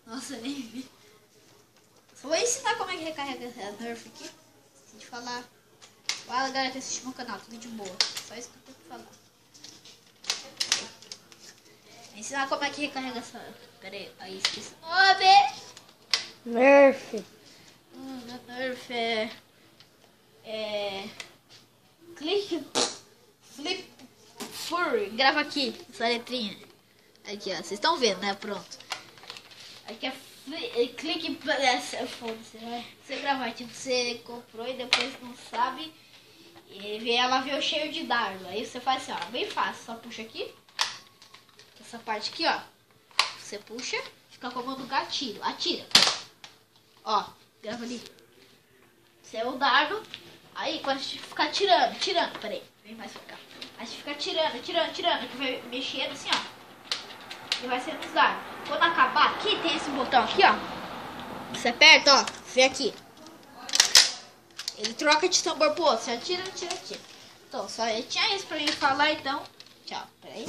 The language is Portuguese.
Nossa, eu nem vi. Só vou ensinar como é que recarrega essa Nerf aqui. Sem te falar. Fala, galera que assiste meu canal, tudo de boa. Só isso que eu tenho que falar. Vou ensinar como é que recarrega essa... Pera aí, esqueci o nome. Nerf. Nerf Flip Furry. Grava aqui, essa letrinha. Aqui, ó. Vocês estão vendo, né? Pronto. Aqui é clique. Foda-se, vai. Você gravar, tipo, você comprou e depois não sabe. E ela veio cheio de dardo. Aí você faz assim, ó. Bem fácil. Só puxa aqui. Essa parte aqui, ó. Você puxa, fica comando gatilho. Atira. Ó, grava ali. Você é o dardo. Aí quando a gente ficar tirando. Peraí, vem mais pra cá. A gente fica tirando. Que vai mexendo assim, ó. E vai sendo os dardos. Quando acabar aqui, tem esse botão aqui, ó. Você aperta, ó. Vem aqui. Ele troca de tambor pro outro. Você atira. Então, só tinha isso pra mim falar, então. Tchau. Peraí.